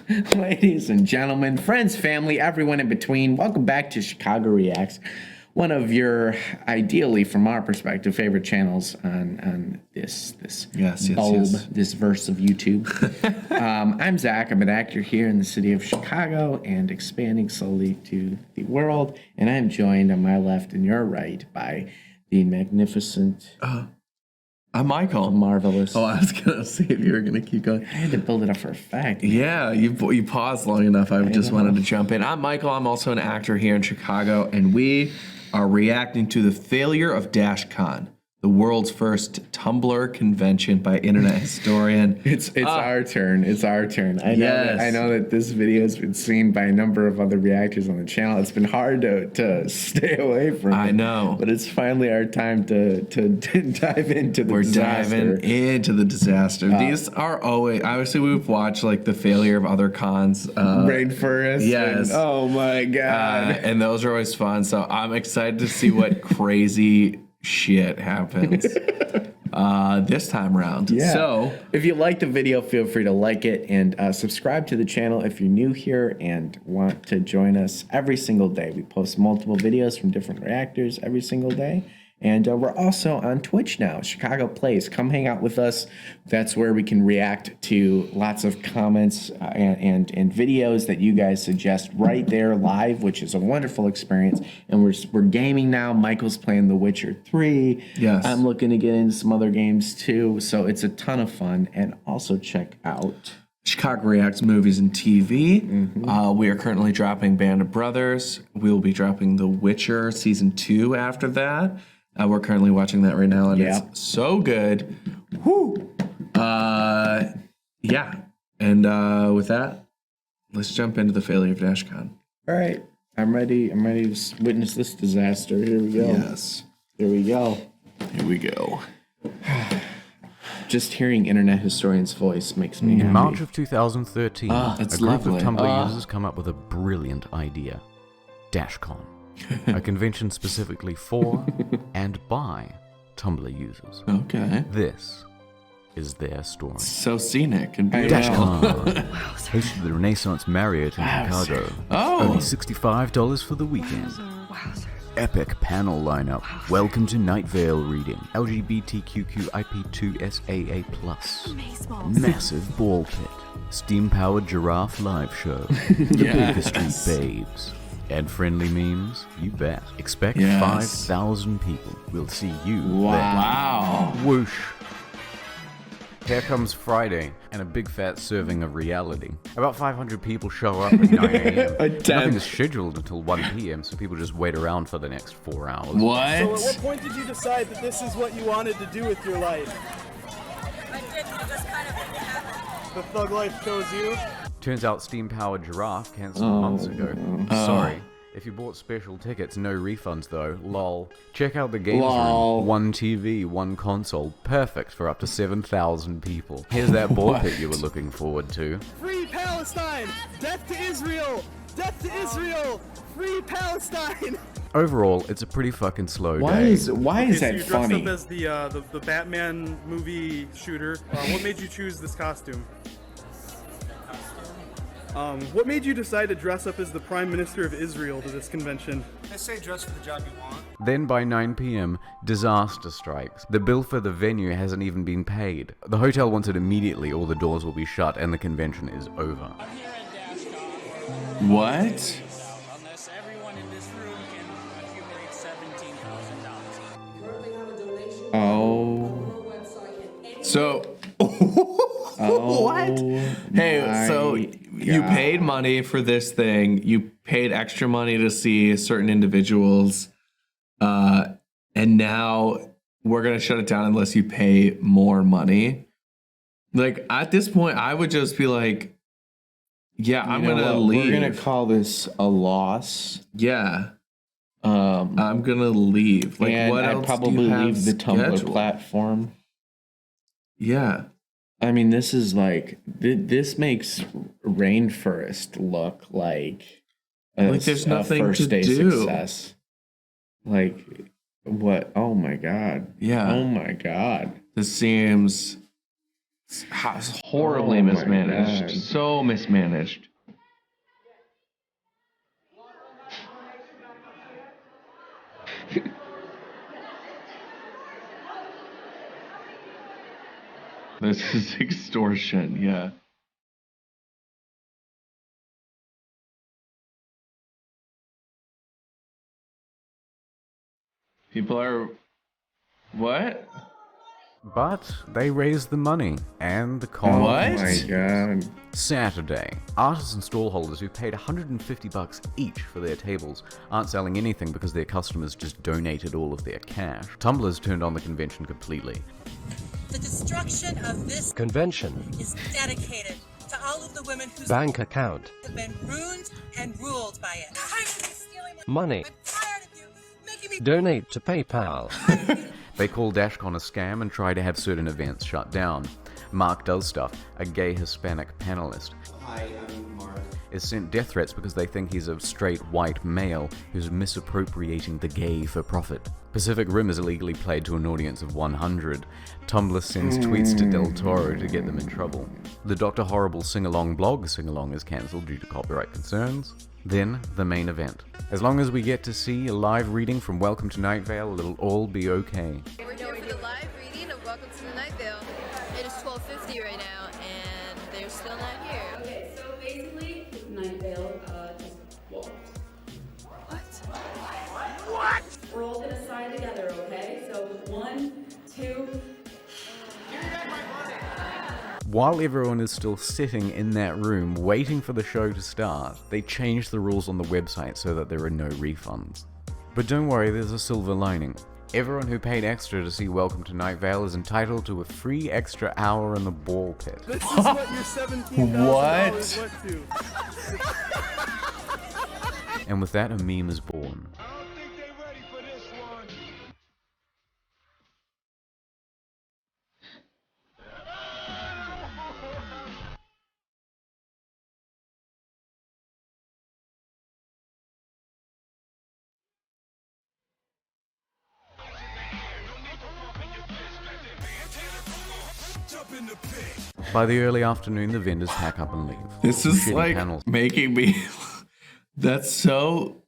Ladies and gentlemen, friends, family, everyone in between, welcome back to Chicago Reacts, one of your, ideally from our perspective, favorite channels on this this verse of YouTube. I'm Zach. I'm an actor here in the city of Chicago and expanding slowly to the world. And I'm joined on my left and your right by the magnificent... I'm Michael. Marvelous. Oh, I was going to see if you were going to keep going. I had to build it up for a fact. Yeah, you paused long enough. I just wanted to jump in. I'm Michael. I'm also an actor here in Chicago, and we are reacting to the Failure of Dashcon, the world's first Tumblr convention by internet historian. It's our turn. It's our turn. I know that this video has been seen by a number of other reactors on the channel. It's been hard to stay away from it. I know. But it's finally our time to dive into the disaster. We're diving into the disaster. These are always, obviously we've watched like the failure of other cons. Rainforest. Yes. Oh my God. And those are always fun. So I'm excited to see what crazy shit happens this time around. Yeah. So if you like the video, feel free to like it and subscribe to the channel if you're new here and want to join us every single day. We post multiple videos from different reactors every single day. And we're also on Twitch now, Chicago Plays. Come hang out with us. That's where we can react to lots of comments and videos that you guys suggest right there live, which is a wonderful experience. And we're gaming now. Michael's playing The Witcher 3. Yes. I'm looking to get into some other games too. So it's a ton of fun. And also check out Chicago Reacts Movies and TV. We are currently dropping Band of Brothers. We will be dropping The Witcher Season 2 after that. We're currently watching that right now, and it's so good. Woo! Yeah. And with that, let's jump into the Failure of Dashcon. All right. I'm ready. I'm ready to witness this disaster. Here we go. Yes. Here we go. Here we go. Just hearing internet historian's voice makes me happy. In March of 2013, a that's group lovely. of Tumblr users come up with a brilliant idea. Dashcon. A convention specifically for and by Tumblr users. Okay. This is their story. So scenic and beautiful. Dashcon, hosted at the Renaissance Marriott in Chicago. Only $65 for the weekend. Epic panel lineup. Welcome to Night Vale reading. LGBTQIP2SAA+. Massive ball pit. Steam-powered giraffe live show. The Baker Street Babes. And friendly memes, you bet. Expect 5,000 people will see you Wow. there. Whoosh. Here comes Friday, and a big fat serving of reality. About 500 people show up at 9 a.m. Nothing is scheduled until 1 p.m., so people just wait around for the next 4 hours. What? So at what point did you decide that this is what you wanted to do with your life? I didn't, it just kind of happened. The thug life chose you? Turns out Steam-powered giraffe cancelled months ago. Sorry. If you bought special tickets, no refunds though. Lol. Check out the games room. 1 TV, 1 console. Perfect for up to 7,000 people. Here's that ball pit you were looking forward to. Free Palestine! Death to Israel! Death to Israel! Free Palestine! Overall, it's a pretty fucking slow Why day. is So that you funny? dressed up as the Batman movie shooter. What made you choose this costume? What made you decide to dress up as the Prime Minister of Israel to this convention? They say dress for the job you want. Then by 9 p.m., disaster strikes. The bill for the venue hasn't even been paid. The hotel wants it immediately or the doors will be shut and the convention is over. I'm here at Dashcon. What? Unless everyone in this room can accumulate $17,000. Oh. So... Oh, what? Hey, so you paid money for this thing. You paid extra money to see certain individuals, and now we're gonna shut it down unless you pay more money. Like at this point, I would just be like, "Yeah, I'm gonna leave. We're gonna call this a loss." Yeah, I'm gonna leave. Like, and what I'd else probably do you have leave the Tumblr scheduled? platform. Yeah. I mean, this is like this makes Rainforest look like there's nothing first to day do. success. Like what? Oh my God! Yeah. Oh my God! This seems Horribly Oh my mismanaged. God. So mismanaged. This is extortion, yeah. People are... What? But they raised the money, and the Oh con What? my continues. God. Saturday, artists and stallholders who paid $150 each for their tables aren't selling anything because their customers just donated all of their cash. Tumblr's turned on the convention completely. The destruction of this convention is dedicated to all of the women whose bank account have been ruined and ruled by it. I'm stealing money. I'm tired of you making me Donate to PayPal. They call Dashcon a scam and try to have certain events shut down. Mark Does Stuff, a gay Hispanic panelist, is sent death threats because they think he's a straight white male who's misappropriating the gay for profit. Pacific Rim is illegally played to an audience of 100. Tumblr sends tweets to Del Toro to get them in trouble. The Dr. Horrible sing-along blog sing-along is cancelled due to copyright concerns. Then, the main event. As long as we get to see a live reading from Welcome to Night Vale, it'll all be okay. We're here for the live reading of Welcome to the Night Vale. It is 12:50 right now, and they're still not here. Okay, so basically, Night Vale just walked. What? We're all gonna sign together, okay? So 1, 2. While everyone is still sitting in that room waiting for the show to start, they changed the rules on the website so that there are no refunds. But don't worry, there's a silver lining. Everyone who paid extra to see Welcome to Night Vale is entitled to a free extra hour in the ball pit. This is what your $17,000 went to. And with that, a meme is born. By the early afternoon, the vendors pack up and leave. This is Shitty like panels. making me... That's so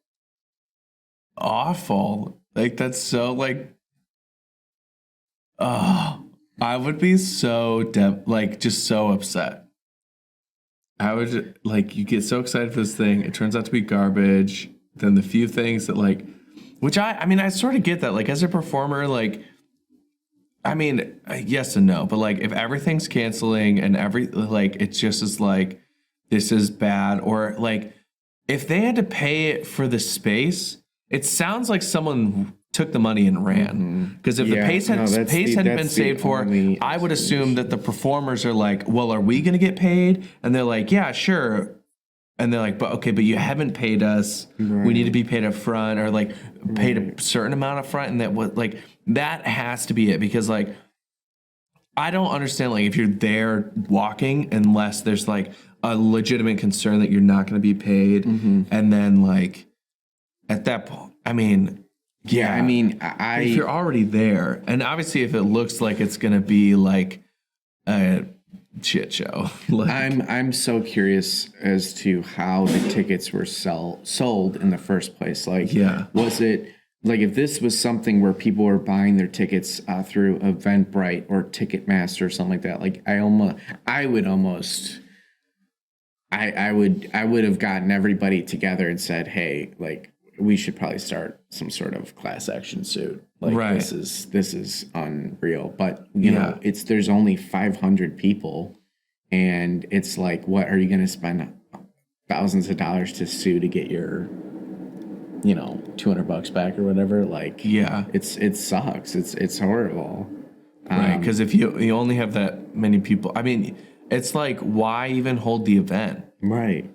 awful. Like, that's so like... Oh, I would be so just so upset. I would like, you get so excited for this thing. It turns out to be garbage. Then the few things that like, which I mean, I sort of get that. Like as a performer, like, I mean, yes and no, but like if everything's canceling and like, it's just as like, this is bad. Or like, if they had to pay it for the space, it sounds like someone took the money and ran. Because if the pace hadn't been saved for, I would assume that the performers are like, well, are we going to get paid? And they're like, yeah, sure. And they're like, but you haven't paid us. Right. We need to be paid up front, or like paid a certain amount up front. And that has to be it. Because like, I don't understand, like if you're there walking, unless there's like a legitimate concern that you're not going to be paid. And then like at that point, I mean, yeah, I mean, if you're already there, and obviously if it looks like it's going to be like a shit show. Like, I'm so curious as to how the tickets were sold in the first place. Like, was it like if this was something where people were buying their tickets through Eventbrite or Ticketmaster or something like that? Like, I would have gotten everybody together and said, hey, like, we should probably start some sort of class action suit. Like, this is unreal. But you know, there's only 500 people, and it's like, what are you going to spend thousands of dollars to sue to get your, you know, $200 back or whatever? Like, it sucks. It's horrible. Right, because if you only have that many people, I mean, it's like, why even hold the event? Right.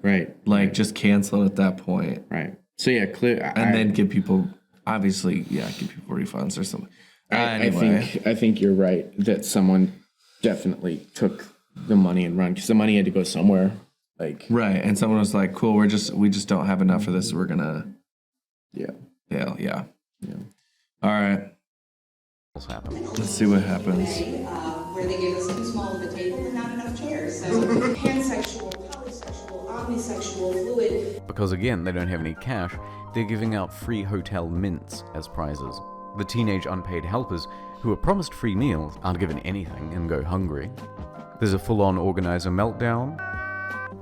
Like, just cancel it at that point. Right. So yeah, then give people refunds or something. Anyway. I think you're right that someone definitely took the money and run, because the money had to go somewhere. Like, right, and someone was like, "Cool, we just don't have enough for this. So we're gonna All right, let's see what happens." where they gave us too small of a table and not enough chairs. So pansexual, polysexual, omnisexual, fluid. Because again, they don't have any cash, they're giving out free hotel mints as prizes. The teenage unpaid helpers, who are promised free meals, aren't given anything and go hungry. There's a full-on organizer meltdown.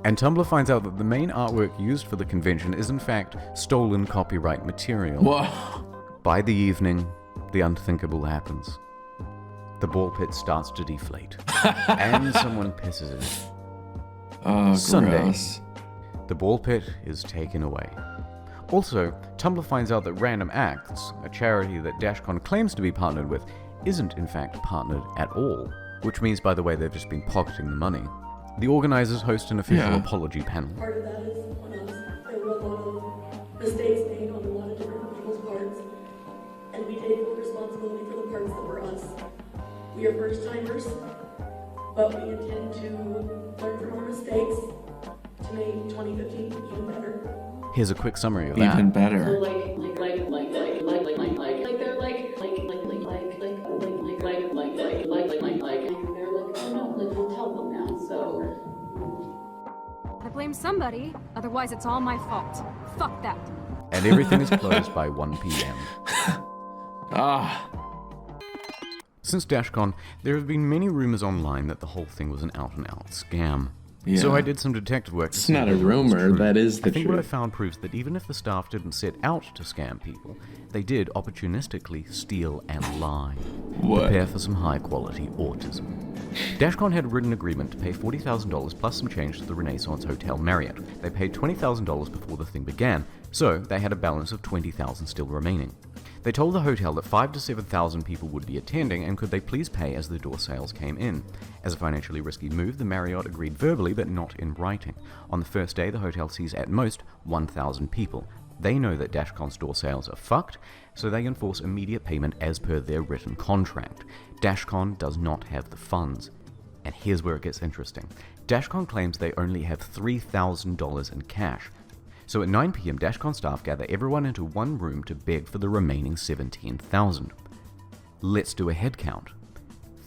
And Tumblr finds out that the main artwork used for the convention is in fact stolen copyright material. Whoa. By the evening, the unthinkable happens. The ball pit starts to deflate, and someone pisses in it. Oh, Sunday, gross. the ball pit is taken away. Also, Tumblr finds out that Random Acts, a charity that Dashcon claims to be partnered with, isn't in fact partnered at all, which means, by the way, they've just been pocketing the money. The organizers host an official apology panel. Part of that is on us. There were a lot of mistakes made on a lot of different people's parts, and we take full responsibility for the parts that were us. We are first timers, but we intend to learn from our mistakes to make 2015 even better. Here's a quick summary of that. Even better. They're like, oh no, we'll tell them now, so. I blame somebody, otherwise it's all my fault. Fuck that. And everything is closed by 1 p.m. Ah. Since Dashcon, there have been many rumors online that the whole thing was an out-and-out scam. Yeah. So I did some detective work. It's not a rumor, that is the I think what I truth. found proves that even if the staff didn't set out to scam people, they did opportunistically steal and lie. What? Prepare for some high-quality autism. Dashcon had a written agreement to pay $40,000 plus some change to the Renaissance Hotel Marriott. They paid $20,000 before the thing began, so they had a balance of $20,000 still remaining. They told the hotel that 5,000 to 7,000 people would be attending, and could they please pay as the door sales came in. As a financially risky move, the Marriott agreed verbally but not in writing. On the first day, the hotel sees at most 1,000 people. They know that Dashcon's door sales are fucked, so they enforce immediate payment as per their written contract. Dashcon does not have the funds. And here's where it gets interesting. Dashcon claims they only have $3,000 in cash. So at 9 p.m, Dashcon staff gather everyone into one room to beg for the remaining 17,000. Let's do a head count.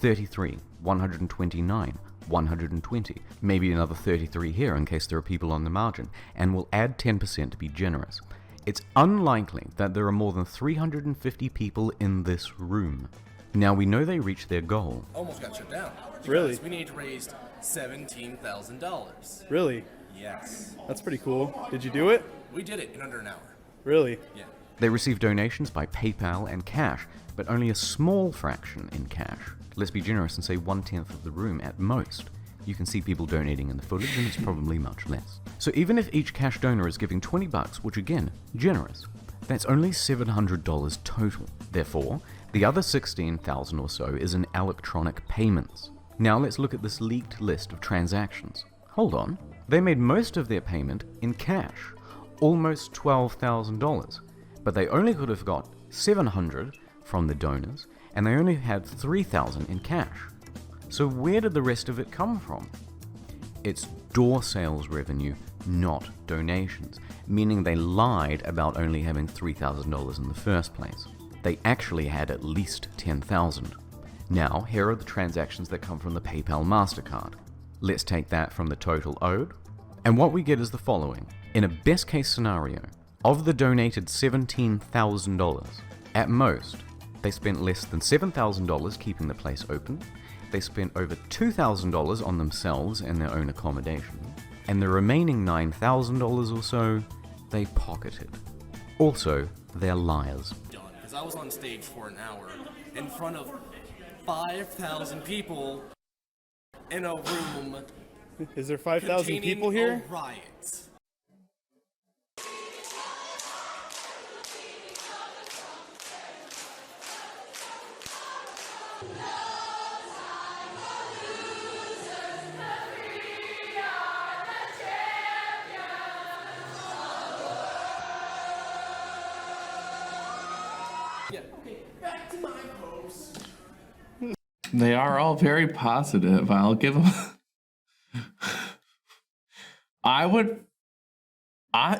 33, 129, 120, maybe another 33 here in case there are people on the margin, and we'll add 10% to be generous. It's unlikely that there are more than 350 people in this room. Now we know they reached their goal. Almost got shut down. Really? We need to raise $17,000. Really? Yes. That's pretty cool. Did you do it? We did it in under an hour. Really? Yeah. They received donations by PayPal and cash, but only a small fraction in cash. Let's be generous and say 1/10 of the room at most. You can see people donating in the footage, and it's probably much less. So even if each cash donor is giving $20, which again, generous, that's only $700 total. Therefore, the other 16,000 or so is in electronic payments. Now let's look at this leaked list of transactions. Hold on. They made most of their payment in cash, almost $12,000, but they only could have got $700 from the donors, and they only had $3,000 in cash. So where did the rest of it come from? It's door sales revenue, not donations, meaning they lied about only having $3,000 in the first place. They actually had at least $10,000. Now, here are the transactions that come from the PayPal MasterCard. Let's take that from the total owed, and what we get is the following. In a best case scenario, of the donated $17,000, at most, they spent less than $7,000 keeping the place open, they spent over $2,000 on themselves and their own accommodation, and the remaining $9,000 or so, they pocketed. Also, they're liars. Because I was on stage for an hour in front of 5,000 people in a room. Is there 5,000 people here? A riot. Yeah. Okay, back to my post. They are all very positive. I'll give them.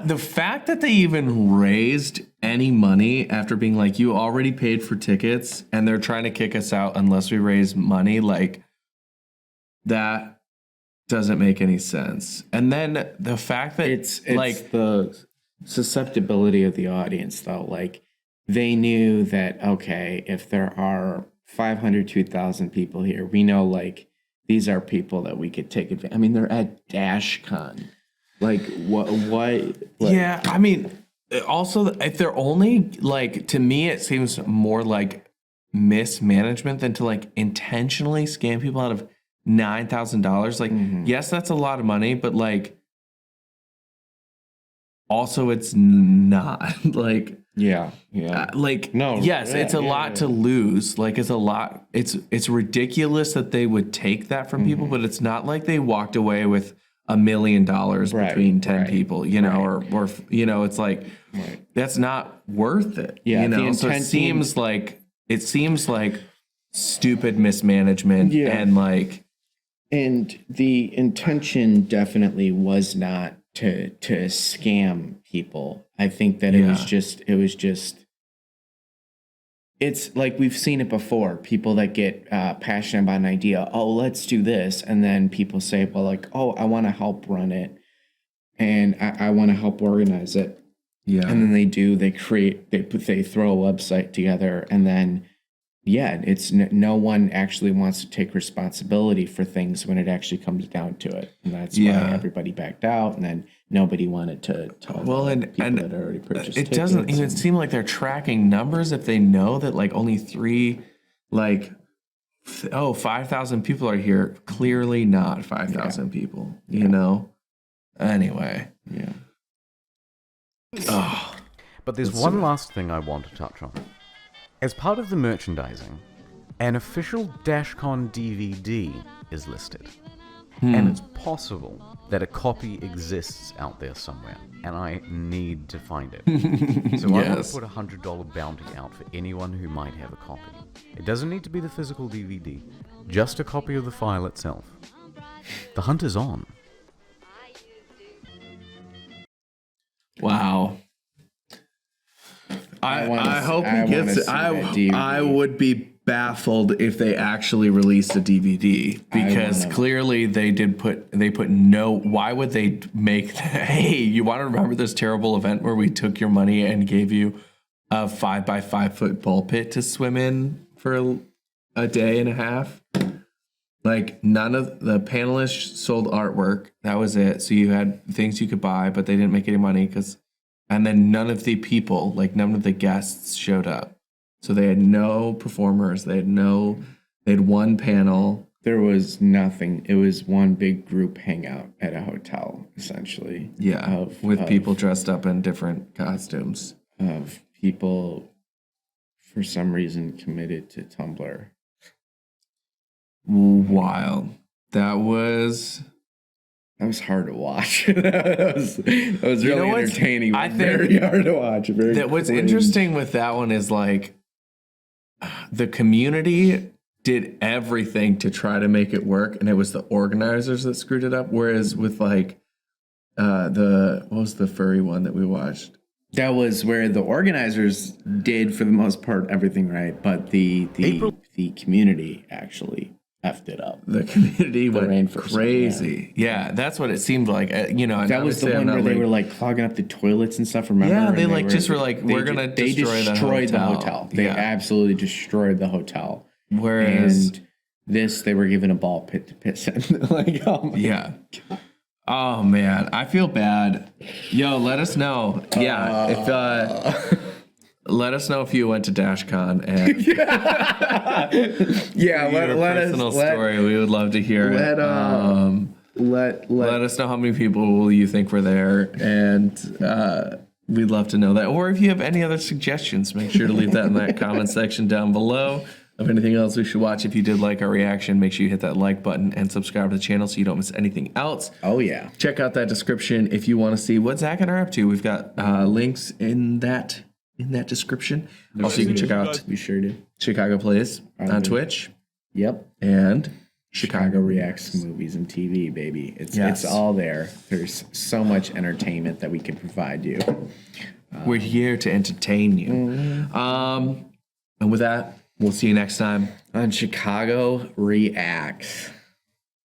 The fact that they even raised any money after being like, you already paid for tickets and they're trying to kick us out unless we raise money, like, that doesn't make any sense. And then the fact that It's like the susceptibility of the audience, though. Like, they knew that, okay, if there are 500 to 1,000 people here, we know, like, these are people that we could take advantage. I mean, they're at DashCon. Like, what like, yeah, I mean, also if they're only like, to me it seems more like mismanagement than to like intentionally scam people out of $9,000. Like, yes, that's a lot of money, but like, also it's not like, like, no, yes, it's a lot to lose. Like, it's a lot. It's ridiculous that they would take that from people, but it's not like they walked away with $1 million between 10 people, you know, or you know, it's like, that's not worth it. Yeah, you know, so it seems like stupid mismanagement and like, and the intention definitely was not to scam people. I think that it was just it's like we've seen it before. People that get passionate about an idea, oh, let's do this. And then people say, well, like, oh, I want to help run it. And I want to help organize it. Yeah. And then they throw a website together. And then, it's no one actually wants to take responsibility for things when it actually comes down to it. And that's why everybody backed out. And then nobody wanted to tell people that already purchased it doesn't even seem like they're tracking numbers if they know that like only 5,000 people are here. Clearly not 5,000 people, you know? Anyway. Yeah. Oh, but there's one last thing I want to touch on. As part of the merchandising, an official Dashcon DVD is listed. And it's possible that a copy exists out there somewhere, and I need to find it. So I want to put a $100 bounty out for anyone who might have a copy. It doesn't need to be the physical DVD, just a copy of the file itself. The hunt is on. Wow. I hope he gets it. I would be baffled if they actually released a DVD, because clearly they put no. Why would they make that? Hey, you want to remember this terrible event where we took your money and gave you a 5x5 foot ball pit to swim in for a day and a half? Like, none of the panelists sold artwork. That was it. So you had things you could buy, but they didn't make any money and then none of the people, like none of the guests showed up. So they had no performers. They had one panel. There was nothing. It was one big group hangout at a hotel, essentially. Yeah, with people dressed up in different costumes. Of people, for some reason, committed to Tumblr. Wild. That was hard to watch. that was really entertaining. I think very hard to watch. What's interesting with that one is like the community did everything to try to make it work, and it was the organizers that screwed it up. Whereas with like what was the furry one that we watched? That was where the organizers did, for the most part, everything right, but the community actually effed it up. The community went crazy. Yeah, that's what it seemed like. You know, that was the one where they were like clogging up the toilets and stuff. Remember? Yeah, they were like, we're gonna destroy the hotel. They absolutely destroyed the hotel. Whereas they were given a ball pit to piss in. Like, oh my God. Oh man, I feel bad. Yo, let us know. Let us know if you went to DashCon and let us story. We would love to hear it. Let us know how many people you think were there, and we'd love to know that. Or if you have any other suggestions, make sure to leave that in that comment section down below. Of anything else we should watch. If you did like our reaction, make sure you hit that like button and subscribe to the channel so you don't miss anything else. Oh yeah. Check out that description if you want to see what Zach and I are up to. We've got links in that description. Also, you can check out Chicago Plays on Twitch. Yep. And Chicago Reacts Movies and TV, baby. It's all there. There's so much entertainment that we can provide you. We're here to entertain you. And with that, we'll see you next time on Chicago Reacts.